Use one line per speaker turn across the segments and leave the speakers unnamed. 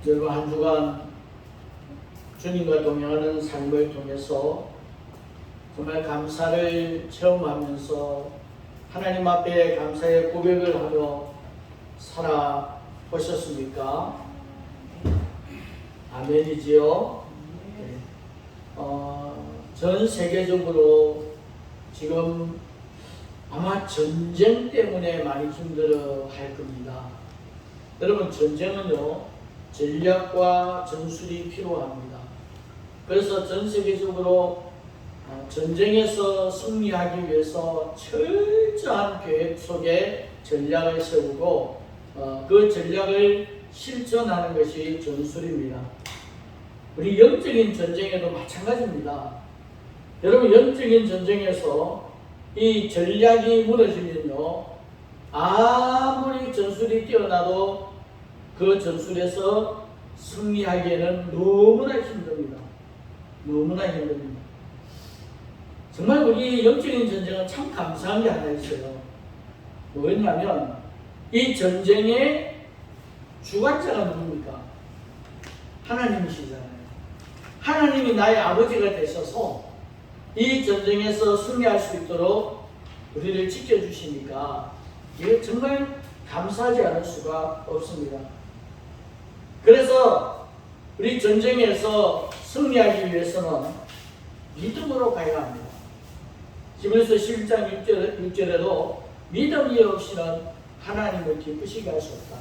여러분 한 주간 주님과 동행하는 삶을 통해서 정말 감사를 체험하면서 하나님 앞에 감사의 고백을 하며 살아보셨습니까? 아멘이지요. 전 세계적으로 지금 아마 전쟁 때문에 많이 힘들어 할 겁니다. 여러분, 전쟁은요, 전략과 전술이 필요합니다. 그래서 전 세계적으로 전쟁에서 승리하기 위해서 철저한 계획 속에 전략을 세우고 그 전략을 실천하는 것이 전술입니다. 우리 영적인 전쟁에도 마찬가지입니다. 여러분, 영적인 전쟁에서 이 전략이 무너지면요, 아무리 전술이 뛰어나도 그 전술에서 승리하기에는 너무나 힘듭니다. 너무나 힘듭니다. 정말 우리 영적인 전쟁은 참 감사한 게 하나 있어요. 뭐였냐면 이 전쟁의 주관자가 누굽니까? 하나님이시잖아요. 하나님이 나의 아버지가 되셔서 이 전쟁에서 승리할 수 있도록 우리를 지켜주시니까 이게 정말 감사하지 않을 수가 없습니다. 그래서 우리 전쟁에서 승리하기 위해서는 믿음으로 가야 합니다. 히브리서 11장 6절에도 믿음이 없이는 하나님을 기쁘시게 할 수 없다.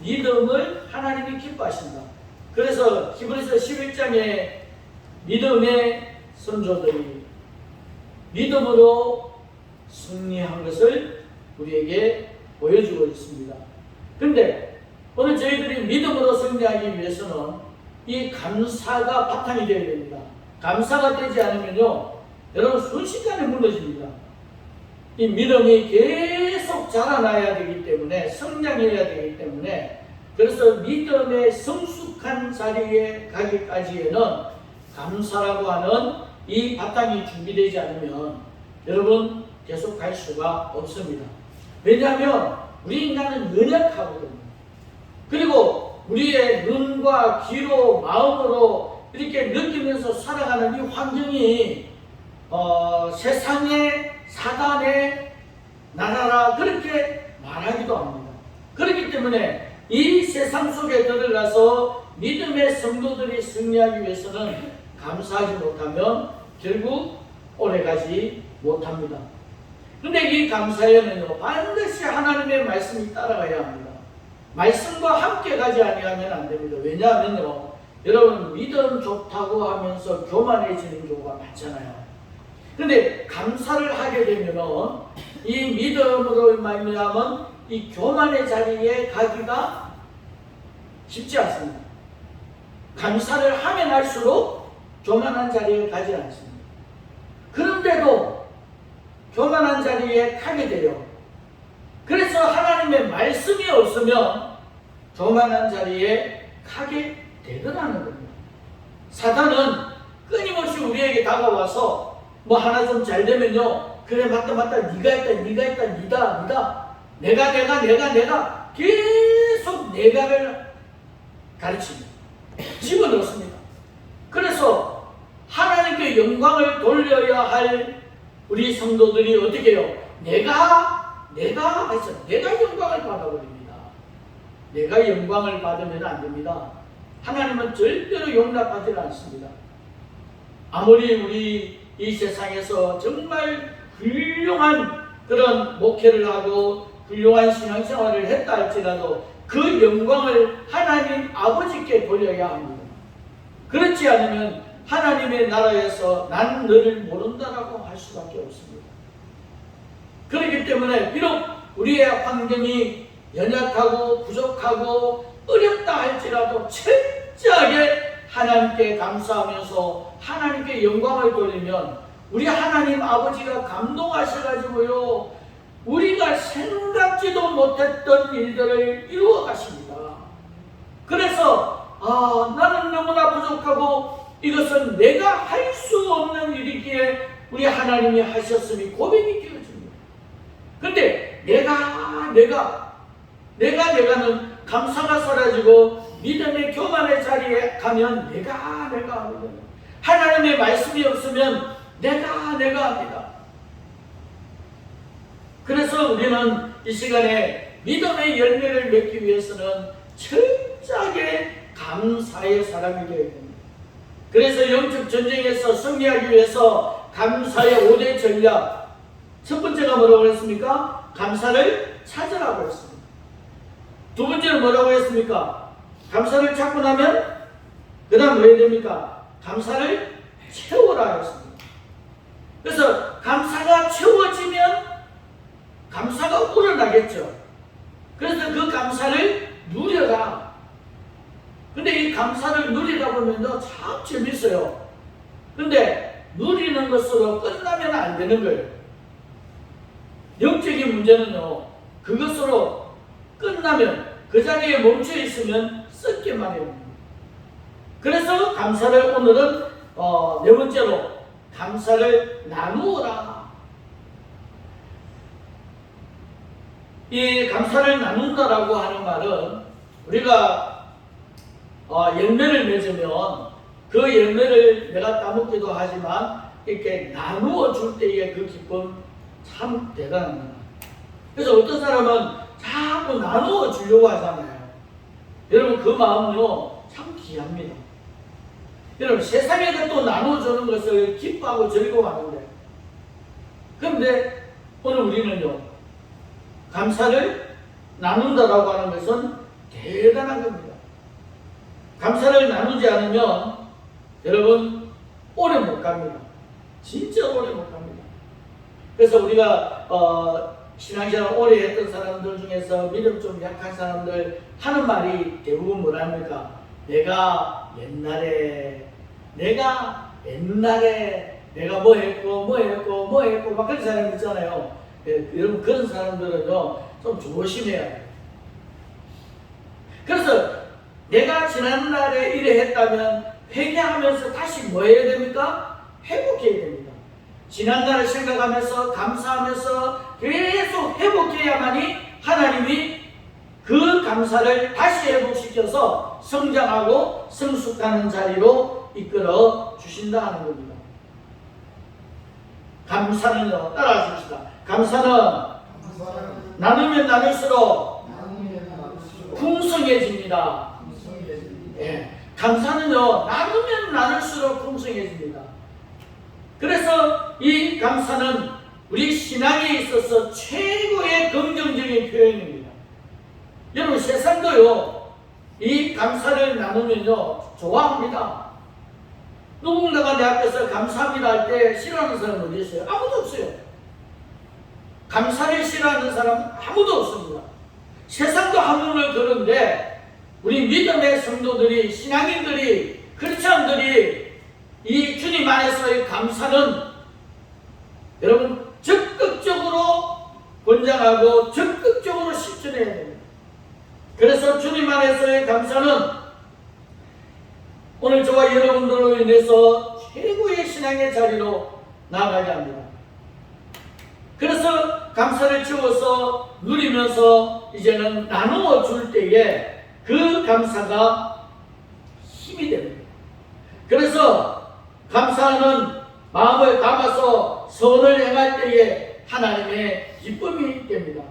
믿음을 하나님이 기뻐하신다. 그래서 히브리서 11장에 믿음의 선조들이 믿음으로 승리한 것을 우리에게 보여주고 있습니다. 그런데 오늘 저희들이 믿음으로 승리하기 위해서는 이 감사가 바탕이 되어야 됩니다. 감사가 되지 않으면요, 여러분 순식간에 무너집니다. 이 믿음이 계속 자라나야 되기 때문에, 성장해야 되기 때문에, 그래서 믿음의 성숙한 자리에 가기까지에는 감사라고 하는 이 바탕이 준비되지 않으면 여러분 계속 갈 수가 없습니다. 왜냐하면 우리 인간은 연약하거든요. 그리고 우리의 눈과 귀로 마음으로 이렇게 느끼면서 살아가는 이 환경이 세상의 사단의 나라라 그렇게 말하기도 합니다. 그렇기 때문에 이 세상 속에 들어가서 믿음의 성도들이 승리하기 위해서는 감사하지 못하면 결국 오래가지 못합니다. 그런데 이 감사에는요, 반드시 하나님의 말씀이 따라가야 합니다. 말씀과 함께 가지 아니하면 안 됩니다. 왜냐하면요, 여러분 믿음 좋다고 하면서 교만해지는 경우가 많잖아요. 그런데 감사를 하게 되면 이 믿음으로 말미암은 이 교만의 자리에 가기가 쉽지 않습니다. 감사를 하면 할수록 교만한 자리에 가지 않습니다. 그런데도 교만한 자리에 가게 돼요. 그래서 하나님의 말씀이 없으면 교만한 자리에 가게 되더라는 겁니다. 사단은 끊임없이 우리에게 다가와서 뭐 하나 좀 잘 되면요, 그래 맞다 네가 했다 니다 내가 계속 내가를 가르칩니다. 집어넣습니다. 그래서 하나님께 영광을 돌려야 할 우리 성도들이 어떻게 해요? 내가 영광을 받아버립니다. 내가 영광을 받으면 안 됩니다. 하나님은 절대로 용납하지 않습니다. 아무리 우리 이 세상에서 정말 훌륭한 그런 목회를 하고 훌륭한 신앙생활을 했다 할지라도 그 영광을 하나님 아버지께 돌려야 합니다. 그렇지 않으면 하나님의 나라에서 난 너를 모른다라고 할 수밖에 없습니다. 그렇기 때문에 비록 우리의 환경이 연약하고 부족하고 어렵다 할지라도 철저하게 하나님께 감사하면서 하나님께 영광을 돌리면 우리 하나님 아버지가 감동하셔가지고요, 우리가 생각지도 못했던 일들을 이루어 가십니다. 그래서 나는 너무나 부족하고 이것은 내가 할 수 없는 일이기에 우리 하나님이 하셨음이 고백이 되어집니다. 그런데 내가는 감사가 사라지고 믿음의 교만의 자리에 가면 내가 하거든요. 하나님의 말씀이 없으면 내가 합니다. 그래서 우리는 이 시간에 믿음의 열매를 맺기 위해서는 철저하게 감사의 사람이 되어야 됩니다. 그래서 영적 전쟁에서 승리하기 위해서 감사의 5대 전략, 첫 번째가 뭐라고 했습니까? 감사를 찾으라고 했습니다. 두 번째는 뭐라고 했습니까? 감사를 찾고 나면 그 다음 뭐 해야 됩니까? 감사를 채우라 했습니다. 그래서 감사가 채워지면 감사가 우러나겠죠. 그래서 그 감사를 누려라. 근데 이 감사를 누리다 보면요, 참 재밌어요. 근데 누리는 것으로 끝나면 안 되는 거예요. 영적인 문제는요, 그것으로 끝나면 그 자리에 멈춰 있으면 썩기만 해요. 그래서 감사를 오늘은 네 번째로 감사를 나누어라. 이 감사를 나눈다라고 하는 말은 우리가 열매를 맺으면 그 열매를 내가 따먹기도 하지만 이렇게 나누어 줄 때의 그 기쁨 참 대단합니다. 그래서 어떤 사람은 자꾸 나누어 주려고 하잖아요. 여러분 그 마음은요 참 귀합니다. 여러분 세상에서 또 나눠주는 것을 기뻐하고 즐거워하는데, 그런데 오늘 우리는요 감사를 나눈다라고 하는 것은 대단한 겁니다. 감사를 나누지 않으면 여러분 오래 못 갑니다. 진짜 오래 못 갑니다. 그래서 우리가 신앙생활 오래 했던 사람들 중에서 믿음 좀 약한 사람들 하는 말이 대부분 뭐랍니까? 내가 옛날에 내가 뭐 했고 막 그런 사람 있잖아요. 여러분 그런 사람들은요 좀 조심해야 돼요. 그래서 내가 지난날에 이래 했다면 회개하면서 다시 뭐 해야 됩니까? 회복해야 됩니다. 지난날을 생각하면서 감사하면서 계속 회복해야만이 하나님이 그 감사를 다시 회복시켜서 성장하고 성숙하는 자리로 이끌어 주신다 하는 겁니다. 감사는요, 따라하 십시다. 감사는 나누면 나눌수록 풍성해집니다. 예, 감사는요, 나누면 나눌수록 풍성해집니다. 그래서 이 감사는 우리 신앙에 있어서 최고의 긍정적인 표현입니다. 여러분 세상도요 이 감사를 나누면요 좋아합니다. 누군가가 내 앞에서 감사합니다 할 때 싫어하는 사람 어디 있어요? 아무도 없어요. 감사를 싫어하는 사람은 아무도 없습니다. 세상도 한문을 그런데 우리 믿음의 성도들이, 신앙인들이, 크리스찬들이 이 주님 안에서의 감사는 여러분 적극적으로 권장하고 적극적으로 실천해야 됩니다. 그래서 주님 안에서의 감사는 오늘 저와 여러분들로 인해서 최고의 신앙의 자리로 나아가게 합니다. 그래서 감사를 채워서 누리면서 이제는 나누어 줄 때에 그 감사가 힘이 됩니다. 그래서 감사하는 마음을 담아서 선을 행할 때에 하나님의 기쁨이 됩니다.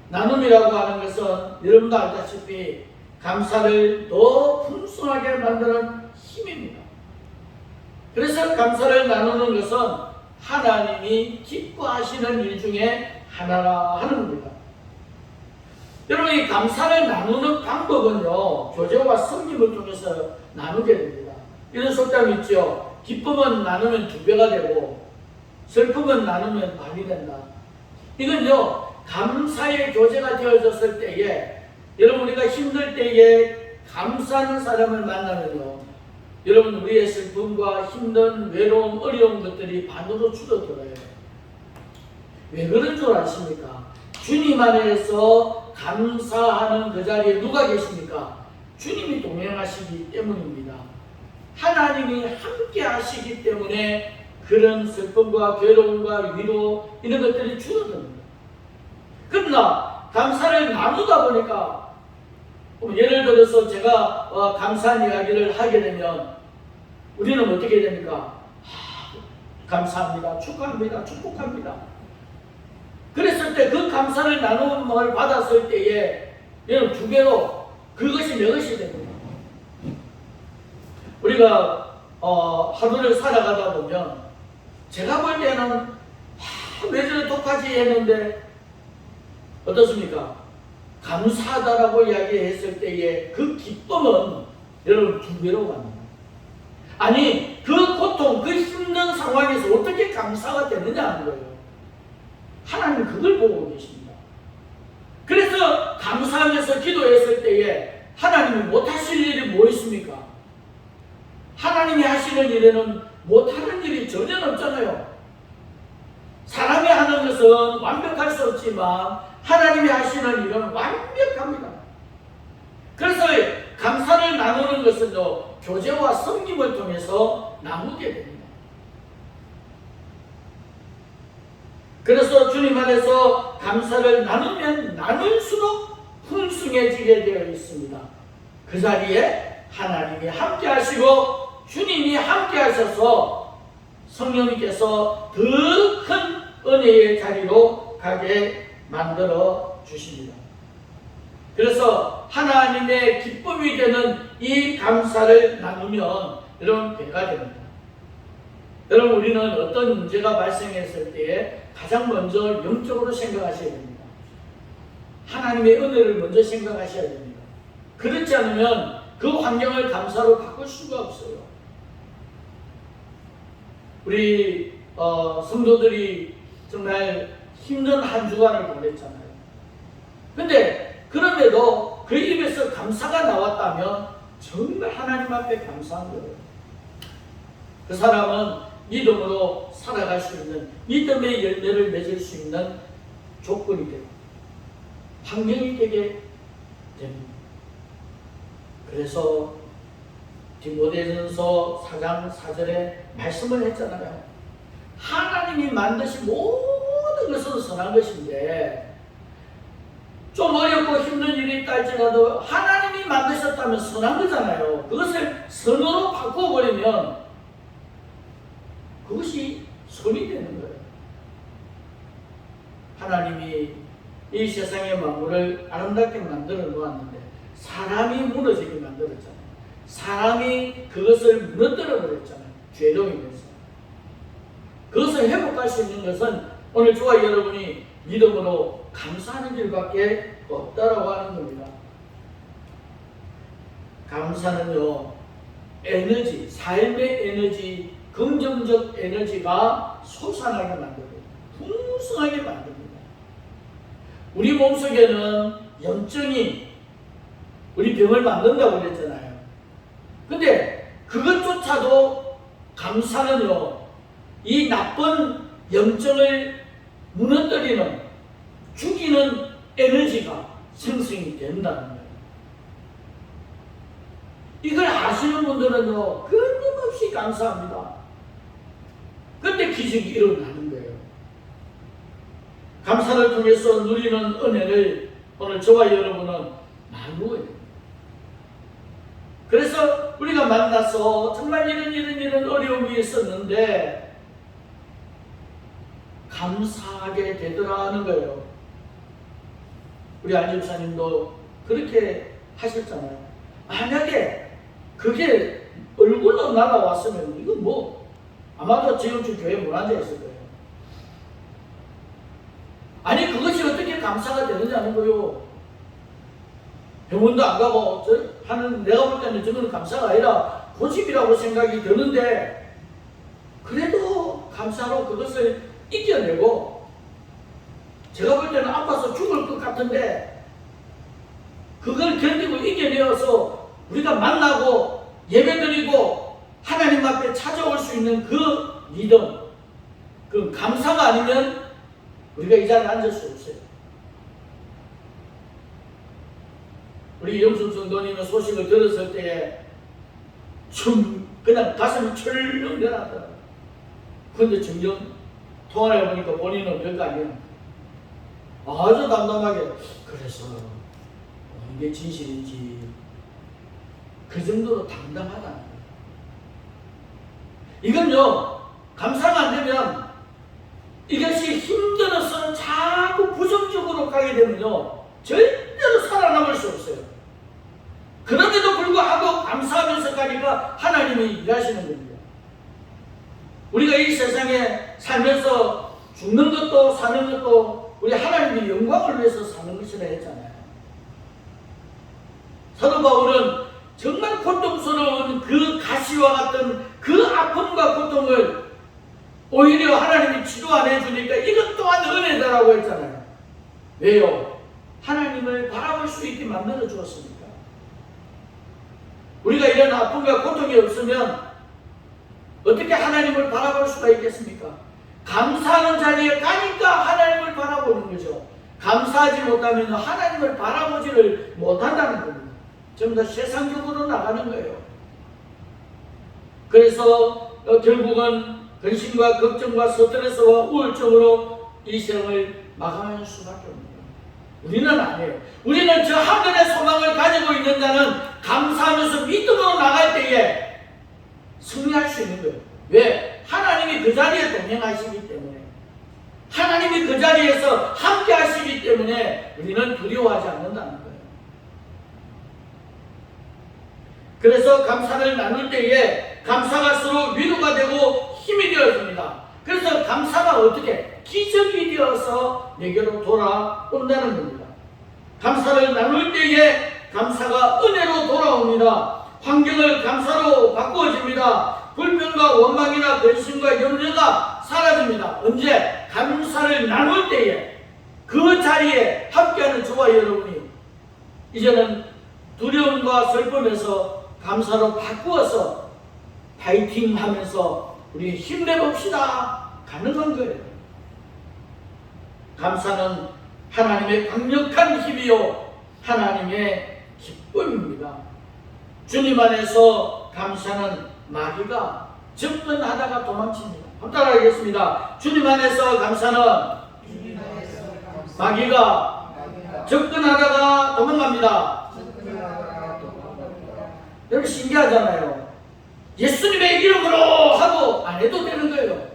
나눔이라고 하는 것은 여러분도 알다시피 감사를 더 풍성하게 만드는 힘입니다. 그래서 감사를 나누는 것은 하나님이 기뻐하시는 일 중에 하나라 하는 겁니다. 여러분 이 감사를 나누는 방법은요 교제와 성김을 통해서 나누게 됩니다. 이런 속담이 있죠. 기쁨은 나누면 2배가 되고 슬픔은 나누면 반이 된다. 이건요 감사의 교제가 되어졌을 때에 여러분 우리가 힘들 때에 감사하는 사람을 만나면요 여러분 우리의 슬픔과 힘든 외로움, 어려운 것들이 반으로 줄어들어요. 왜 그런 줄 아십니까? 주님 안에서 감사하는 그 자리에 누가 계십니까? 주님이 동행하시기 때문입니다. 하나님이 함께 하시기 때문에 그런 슬픔과 괴로움과 위로 이런 것들이 줄어듭니다. 그러나 감사를 나누다 보니까 예를 들어서 제가 감사한 이야기를 하게 되면 우리는 어떻게 됩니까? 감사합니다. 축하합니다. 축복합니다. 그랬을 때 그 감사를 나눔을 받았을 때에 여러분 두 배로 그것이 내 것이 됩니다. 우리가 하루를 살아가다 보면 제가 볼 때는 왜 저래 독하지 했는데 어떻습니까? 감사하다라고 이야기했을 때의 그 기쁨은 여러분 두 배로 갑니다. 아니 그 고통, 그 힘든 상황에서 어떻게 감사가 되느냐 하는 거예요. 하나님 그걸 보고 계십니다. 그래서 감사하면서 기도했을 때에 하나님이 못하실 일이 뭐 있습니까? 하나님이 하시는 일에는 못하는 일이 전혀 없잖아요. 사람이 하는 것은 완벽할 수 없지만 하나님이 하시는 일은 완벽합니다. 그래서 감사를 나누는 것은요, 교제와 섬김을 통해서 나누게 됩니다. 그래서 주님 안에서 감사를 나누면 나눌수록 풍성해지게 되어 있습니다. 그 자리에 하나님이 함께 하시고 주님이 함께 하셔서 성령님께서 더 큰 은혜의 자리로 가게 만들어 주십니다. 그래서 하나님의 기쁨이 되는 이 감사를 나누면 여러분 배가 됩니다. 여러분 우리는 어떤 문제가 발생했을 때에 가장 먼저 영적으로 생각하셔야 됩니다. 하나님의 은혜를 먼저 생각하셔야 됩니다. 그렇지 않으면 그 환경을 감사로 바꿀 수가 없어요. 우리 성도들이 정말 힘든 한 주간을 보냈잖아요. 근데 그럼에도 그 입에서 감사가 나왔다면 정말 하나님 앞에 감사한 거예요. 그 사람은 믿음으로 살아갈 수 있는, 믿음의 열매를 맺을 수 있는 조건이 되고 환경이 되게 됩니다. 그래서 디모데전서 4장 4절에 말씀을 했잖아요. 하나님이 만드신 모든 것은 선한 것인데 좀 어렵고 힘든 일이 있다 할지라도 하나님이 만드셨다면 선한 거잖아요. 그것을 선으로 바꿔버리면 그것이 선이 되는 거예요. 하나님이 이 세상의 만물을 아름답게 만들어 놓았는데 사람이 무너지게 만들었잖아요. 사람이 그것을 무너뜨려 버렸잖아요. 죄로 인해서. 그것을 회복할 수 있는 것은 오늘 저와 여러분이 믿음으로 감사하는 길밖에 없다라고 하는 겁니다. 감사는요, 에너지, 삶의 에너지, 긍정적 에너지가 솟아나게 만듭니다. 풍성하게 만듭니다. 우리 몸속에는 염증이 우리 병을 만든다고 그랬잖아요. 근데 그것조차도 감사는요, 이 나쁜 염증을 무너뜨리는, 죽이는 에너지가 생성이 된다는 거예요. 이걸 아시는 분들은요, 끊임없이 감사합니다. 그때 기적이 일어나는 거예요. 감사를 통해서 누리는 은혜를 오늘 저와 여러분은 나누어야 됩니다. 그래서 우리가 만나서 정말 이런 어려움이 있었는데 감사하게 되더라는 거예요. 우리 안 집사님도 그렇게 하셨잖아요. 만약에 그게 얼굴로 날아왔으면 이건 뭐 아마도 지금 교회에 못 앉아있을 거예요. 아니 그것이 어떻게 감사가 되느냐는 거요. 병원도 안 가고 하는, 내가 볼 때는 저거는 감사가 아니라 고집이라고 생각이 드는데 그래도 감사로 그것을 이겨내고, 제가 볼 때는 아파서 죽을 것 같은데 그걸 견디고 이겨내어서 우리가 만나고 예배드리고 하나님 앞에 찾아올 수 있는 그 믿음, 그 감사가 아니면 우리가 이 자리에 앉을 수 없어요. 우리 영순 성도님의 소식을 들었을 때에 그냥 가슴이 철렁 내려가더라고요. 그런데 정녕 통화를 해보니까 본인은 별거 아니에요. 아주 담담하게, 그래서 이게 진실인지 그 정도로 당당하다는 거예요. 이건요, 감사가 안 되면 이것이 힘들어서 자꾸 부정적으로 가게 되면요, 절대로 살아남을 수 없어요. 그럼에도 불구하고 감사하면서 가니까 하나님이 일하시는 겁니다. 우리가 이 세상에 살면서 죽는 것도 사는 것도 우리 하나님의 영광을 위해서 사는 것이라 했잖아요. 사도 바울은 정말 고통스러운 그 가시와 같은 그 아픔과 고통을 오히려 하나님이 치료 안 해주니까 이것 또한 은혜다라고 했잖아요. 왜요? 하나님을 바라볼 수 있게 만들어 주었으니까. 우리가 이런 아픔과 고통이 없으면 어떻게 하나님을 바라볼 수가 있겠습니까? 감사하는 자리에 가니까 하나님을 바라보는 거죠. 감사하지 못하면 하나님을 바라보지를 못한다는 겁니다. 전부 다 세상적으로 나가는 거예요. 그래서 결국은 근심과 걱정과 스트레스와 우울증으로 이 생을 마감할 수밖에 없는 거예요. 우리는 아니에요. 우리는 저 하늘의 소망을 가지고 있는 자는 감사하면서 믿음으로 나갈 때에 승리할 수 있는 거예요. 왜? 하나님이 그 자리에 동행하시기 때문에, 하나님이 그 자리에서 함께 하시기 때문에 우리는 두려워하지 않는다는 거예요. 그래서 감사를 나눌 때에 감사가 서로 위로가 되고 힘이 되어집니다. 그래서 감사가 어떻게 기적이 되어서 내게로 돌아온다는 겁니다. 감사를 나눌 때에 감사가 은혜로 돌아옵니다. 환경을 감사로 바꾸어집니다. 불평과 원망이나 근심과 염려가 사라집니다. 언제? 감사를 나눌 때에 그 자리에 함께하는 저와 여러분이 이제는 두려움과 슬픔에서 감사로 바꾸어서 파이팅 하면서 우리 힘내봅시다 가능한 거예요. 감사는 하나님의 강력한 힘이요 하나님의 기쁨입니다. 주님 안에서 감사는 마귀가 접근하다가 도망칩니다. 한번 따라하겠습니다. 주님 안에서 감사는 마귀가 접근하다가 도망갑니다. 여러분 신기하잖아요. 예수님의 이름으로 하고 안 해도 되는 거예요.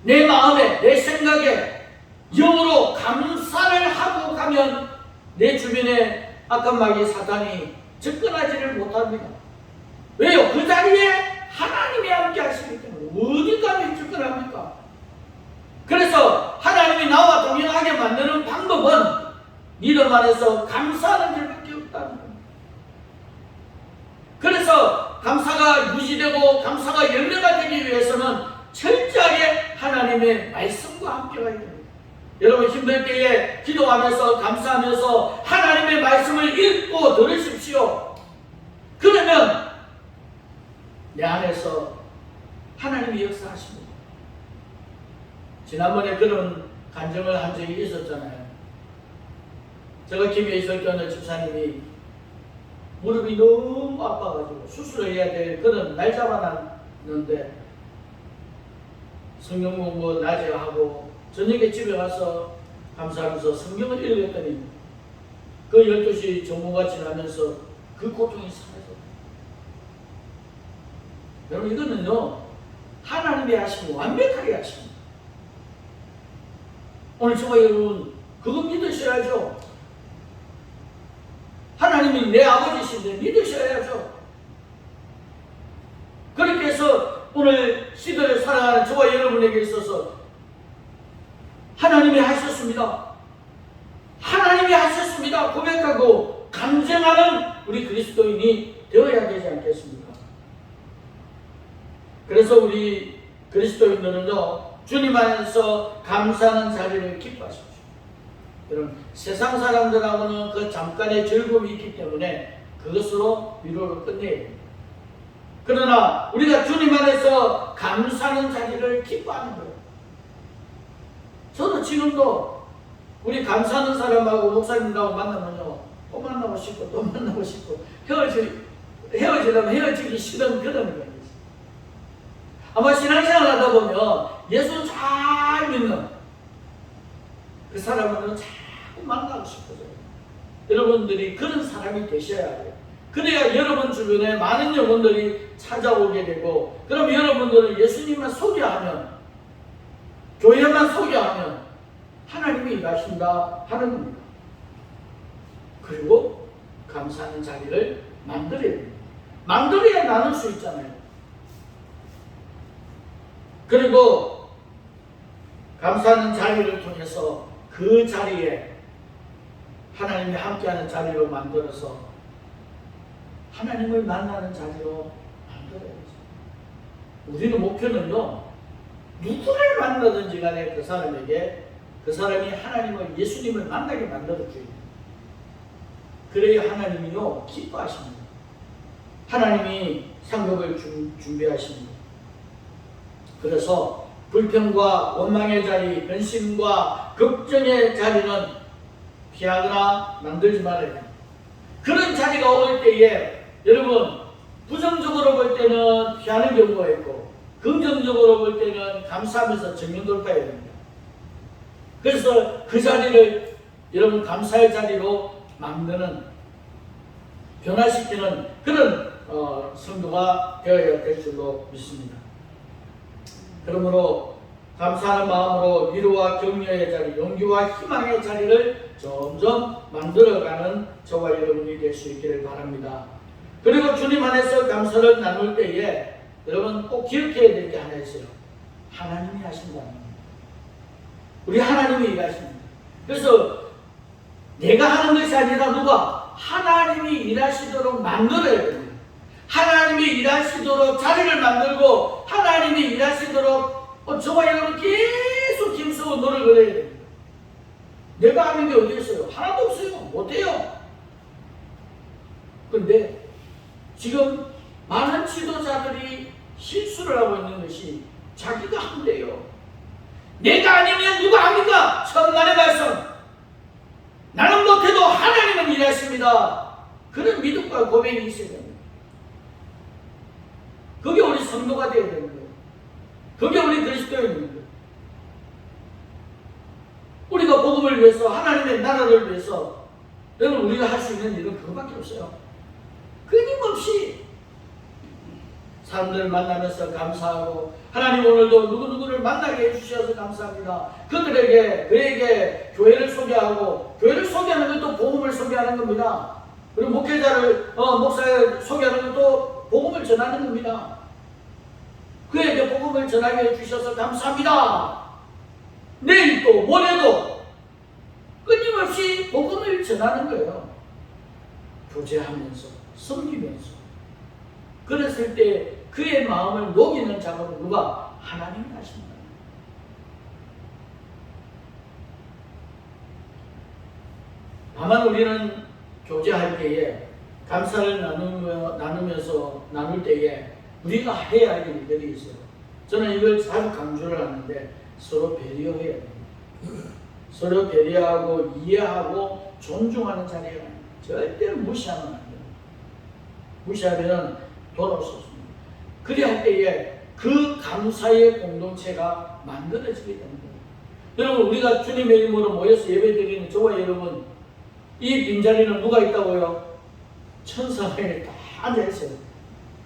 내 마음에 내 생각에 영으로 감사를 하고 가면 내 주변에 악한 마귀 사탄이 접근하지를 못합니다. 왜요? 그 자리에 하나님이 함께 하시기 때문에 어디까지 접근합니까? 그래서 하나님이 나와 동행하게 만드는 방법은 믿음 안에서 감사하는 길밖에 없다는 겁니다. 그래서 감사가 유지되고 감사가 열매가 되기 위해서는 철저하게 하나님의 말씀과 함께 가야 됩니다. 여러분 힘들 때에 기도하면서 감사하면서 하나님의 말씀을 읽고 들으십시오. 그러면 내 안에서 하나님이 역사하십니다. 지난번에 그런 간증을 한 적이 있었잖아요. 제가 김해 있을 때 어느 집사님이 무릎이 너무 아파가지고 수술을 해야 될 그런 날 잡아놨는데 성경 공부 낮에 하고 저녁에 집에 와서 감사하면서 성경을 읽었더니 그 12시 정오가 지나면서 그 고통이 사라졌어요. 여러분 이거는요 하나님이 하시고 완벽하게 하십니다. 오늘 저와 여러분 그거 믿으셔야죠. 하나님이 내 아버지신데 믿으셔야죠. 그렇게 해서 오늘 시대를 살아가는 저와 여러분에게 있어서 하나님이 하셨습니다. 하나님이 하셨습니다. 고백하고 감정하는 우리 그리스도인이 되어야 되지 않겠습니까? 그래서 우리 그리스도인들은요 주님 안에서 감사하는 자리를 기뻐하십시오. 여러분 세상 사람들하고는 그 잠깐의 즐거움이 있기 때문에 그것으로 위로를 끝내야 됩니다. 그러나 우리가 주님 안에서 감사하는 자리를 기뻐하는 거예요. 저도 지금도 우리 감사하는 사람하고 목사님하고 만나면요 또 만나고 싶고 또 만나고 싶고 헤어지려면 헤어지기 싫은 그런 거예요. 아마 신앙생활 하다 보면 예수 잘 믿는 그 사람은 자꾸 만나고 싶어져요. 여러분들이 그런 사람이 되셔야 돼요. 그래야 여러분 주변에 많은 영혼들이 찾아오게 되고, 그럼 여러분들은 예수님만 소개하면, 교회만 소개하면 하나님이 일하신다 하는 겁니다. 그리고 감사하는 자리를 만들어야 됩니다. 만들어야 나눌 수 있잖아요. 그리고 감사하는 자리를 통해서 그 자리에 하나님이 함께하는 자리로 만들어서 하나님을 만나는 자리로 만들어야죠. 우리는 목표는요, 누구를 만나든지 간에 그 사람에게, 그 사람이 하나님을, 예수님을 만나게 만들어줘야 돼요. 그래야 하나님이요 기뻐하십니다. 하나님이 상급을 준비하십니다. 그래서 불평과 원망의 자리, 근심과 걱정의 자리는 피하거나 만들지 말아야 돼요. 그런 자리가 올 때에 여러분, 부정적으로 볼 때는 피하는 경우가 있고, 긍정적으로 볼 때는 감사하면서 정면 돌파해야 됩니다. 그래서 그 자리를 여러분 감사의 자리로 만드는, 변화시키는 그런 성도가 되어야 될 줄로 믿습니다. 그러므로 감사하는 마음으로 위로와 격려의 자리, 용기와 희망의 자리를 점점 만들어가는 저와 여러분이 될 수 있기를 바랍니다. 그리고 주님 안에서 감사를 나눌 때에 여러분 꼭 기억해야 될 게 하나 있어요. 하나님이 하신다는 겁니다. 우리 하나님이 일하십니다. 그래서 내가 하는 것이 아니라 누가? 하나님이 일하시도록 만들어야 됩니다. 하나님이 일하시도록 자리를 만들고 하나님이 일하시도록 저와 여러분 계속 힘쓰고 노력을 해야 됩니다. 내가 하는 게 어디 있어요? 하나도 없어요. 못해요. 그런데 지금 많은 지도자들이 실수를 하고 있는 것이 자기가 한대요. 내가 아니면 누가 합니까? 천만의 말씀. 나는 못해도 하나님은 일하십니다. 그런 믿음과 고백이 있어야 됩니다. 그게 우리 성도가 되어야 되는 거예요. 그게 우리 그리스도인인 거예요. 우리가 복음을 위해서, 하나님의 나라를 위해서 여러분 우리가 할 수 있는 일은 그거밖에 없어요. 끊임없이 사람들을 만나면서 감사하고, 하나님 오늘도 누구누구를 만나게 해주셔서 감사합니다. 그에게 교회를 소개하고, 교회를 소개하는 것도 복음을 소개하는 겁니다. 그리고 목회자를, 목사를 소개하는 것도 복음을 전하는 겁니다. 그에게 복음을 전하게 해주셔서 감사합니다. 내일도 모레도 끊임없이 복음을 전하는 거예요. 교제하면서, 섬기면서. 그랬을 때 그의 마음을 녹이는 작업은 누가? 하나님이 하십니다. 다만 우리는 교제할 때에, 감사를 나눌 때에 우리가 해야 할 일들이 있어요. 저는 이걸 자주 강조를 하는데 서로 배려해야 됩니다. 서로 배려하고 이해하고 존중하는 자리가 절대로 무시하면 안 됩니다. 무시하면 돌아올 수 없습니다. 그래야 할 때에 그 감사의 공동체가 만들어지게 됩니다. 여러분, 우리가 주님의 이름으로 모여서 예배드리는 저와 여러분, 이 빈자리는 누가 있다고요? 천사가 다 앉아있어요.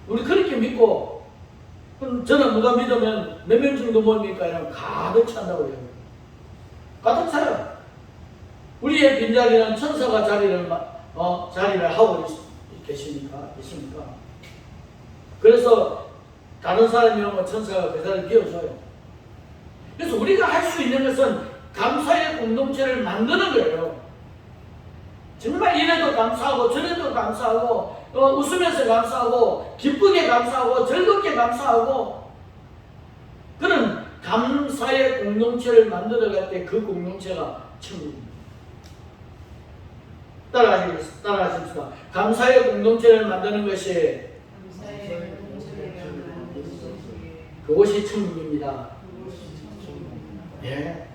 우리 그렇게 믿고, 저는 누가 믿으면 몇 명 정도 모입니까? 이러면 가득 찬다고요. 가득 차요. 우리의 빈자리는 천사가 자리를 하고 계십니까? 있습니까? 그래서 다른 사람이 오면 천사가 그 자리를 비워줘요. 그래서 우리가 할 수 있는 것은 감사의 공동체를 만드는 거예요. 정말 이래도 감사하고 저래도 감사하고, 웃으면서 감사하고, 기쁘게 감사하고, 즐겁게 감사하고, 그런 감사의 공동체를 만들어갈 때 그 공동체가 천국입니다. 따라하십시다. 감사의 공동체를 만드는 것이 그것이 천국입니다. 예.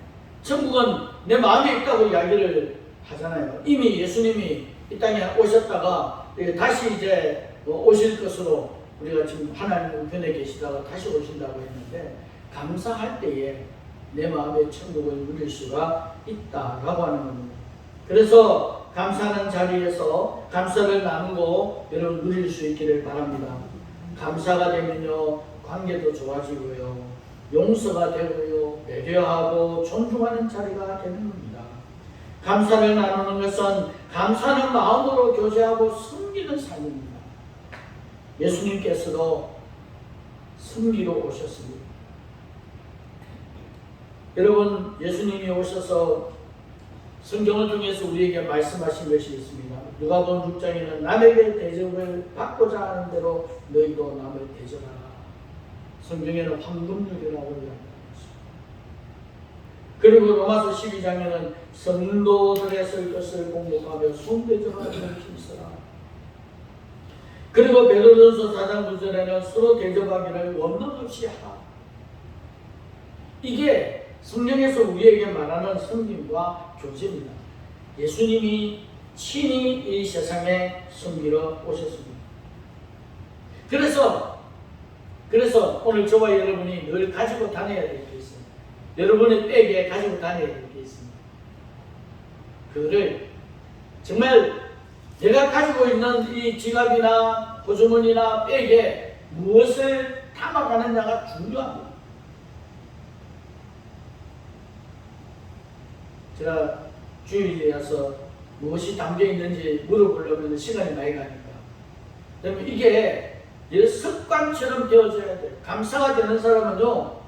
천국은 내 마음에 있다고 이야기를 하잖아요. 이미 예수님이 이 땅에 오셨다가 다시 이제 오실 것으로 우리가 지금 하나님 우편에 계시다가 다시 오신다고 했는데, 감사할 때에 내 마음의 천국을 누릴 수가 있다라고 하는 겁니다. 그래서 감사하는 자리에서 감사를 나누고 여러분 누릴 수 있기를 바랍니다. 감사가 되면요 관계도 좋아지고요 용서가 되고요 배려하고 존중하는 자리가 되는 겁니다. 감사를 나누는 것은 감사하는 마음으로 교제하고 섬기는 삶입니다. 예수님께서도 섬기러 오셨습니다. 여러분 예수님이 오셔서 성경을 통해서 우리에게 말씀하신 것이 있습니다. 누가복음 6장에는 남에게 대접을 받고자 하는 대로 너희도 남을 대접하라. 성경에는 황금률이라고 이야기합니다. 그리고 로마서 12장에는 성도들의 쓸 것을 공복하며 손대접하는 힘쓰라. 그리고 베드로전서 4장 9절에는 서로 대접하기를 원망 없이 하라. 이게 성경에서 우리에게 말하는 성김과 교제입니다. 예수님이 친히 이 세상에 섬기러 오셨습니다. 그래서 오늘 저와 여러분이 늘 가지고 다녀야 될 게 있습니다. 여러분의 백에 가지고 다녀야 될 게 있습니다. 그거를 정말 내가 가지고 있는 이 지갑이나 호주머니나 백에 무엇을 담아가느냐가 중요합니다. 제가 주일에 와서 무엇이 담겨 있는지 물어보려면 시간이 많이 가니까. 그러면 이게 습관처럼 되어져야 돼요. 감사가 되는 사람은요,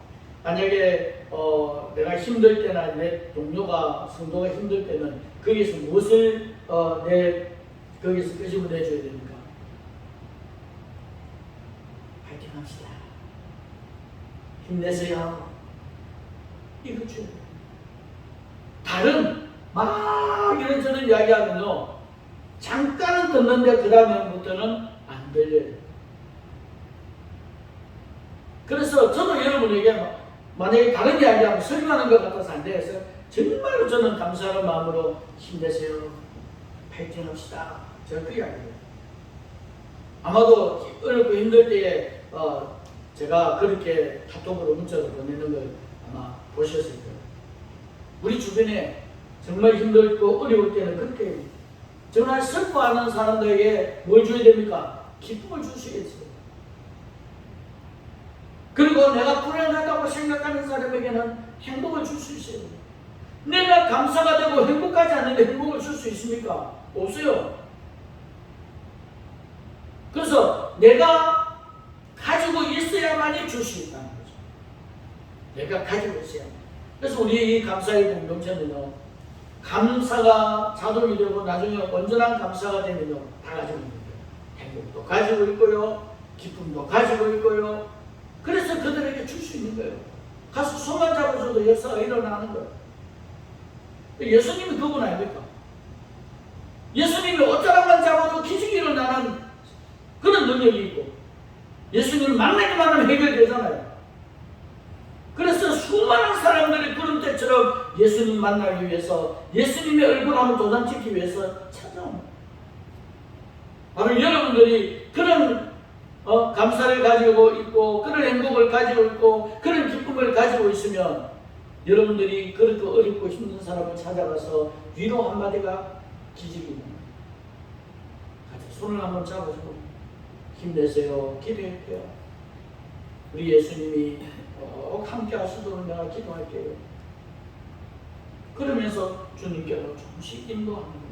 만약에 내가 힘들 때나 내 동료가, 성도가 힘들 때는 거기서 무엇을 거기서 끄집어내줘야 됩니까? 파이팅 합시다. 힘내세요. 이거 줘야 돼요. 다른 막 이런저런 이야기하면요 잠깐은 듣는데 그 다음부터는 안 들려요. 그래서 저도 여러분에게 만약에 다른 이야기하면 설명하는 것 같아서 안 돼서 정말로 저는 감사하는 마음으로 힘내세요. 파이팅 합시다. 제가 그 이야기예요. 아마도 어렵고 힘들 때에 제가 그렇게 카톡으로 문자로 보내는 걸 아마 보셨을 거예요. 우리 주변에 정말 힘들고 어려울 때는 그렇게 정말 슬퍼하는 사람들에게 뭘 줘야 됩니까? 기쁨을 줄 수 있어요. 그리고 내가 불행하다고 생각하는 사람에게는 행복을 줄 수 있어요. 내가 감사가 되고 행복하지 않는데 행복을 줄 수 있습니까? 없어요. 그래서 내가 가지고 있어야만이 줄 수 있다는 거죠. 내가 가지고 있어야만. 그래서 우리 이 감사의 공동체는요, 감사가 자동이 되고 나중에 온전한 감사가 되면요, 다 가지고 있는 거예요. 행복도 가지고 있고요, 기쁨도 가지고 있고요. 그래서 그들에게 줄 수 있는 거예요. 가서 손만 잡아줘도 역사가 일어나는 거예요. 예수님이 그분 아닙니까? 예수님이 옷자락만 잡아도 기적이 일어나는 그런 능력이 있고, 예수님을 만나기만 하면 해결되잖아요. 그래서 수많은 사람들이 구름대처럼 예수님 만나기 위해서, 예수님의 얼굴 한번 도장 찍기 위해서 찾아옵니다. 바로 여러분들이 그런 감사를 가지고 있고, 그런 행복을 가지고 있고, 그런 기쁨을 가지고 있으면 여러분들이 그렇게 어렵고 힘든 사람을 찾아가서 위로 한마디가 기적입니다. 같이 손을 한번 잡아주고 힘내세요. 기도할게요. 우리 예수님이 꼭 함께 하시도록 내가 기도할게요. 그러면서 주님께로 조금씩 인도합니다.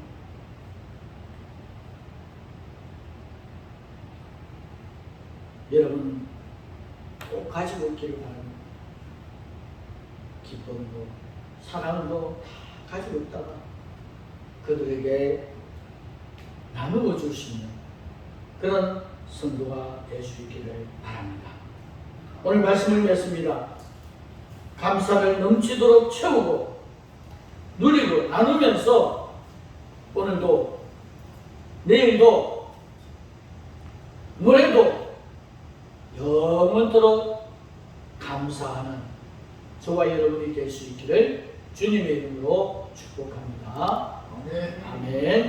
여러분 꼭 가지고 있기를 바랍니다. 기쁨도 사랑도 다 가지고 있다가 그들에게 나누어 줄 수 있는 그런 성도가 될 수 있기를 바랍니다. 오늘 말씀을 맺습니다. 감사를 넘치도록 채우고 누리고 나누면서 오늘도 내일도 모레도 영원토록 감사하는 저와 여러분이 될 수 있기를 주님의 이름으로 축복합니다. 아멘.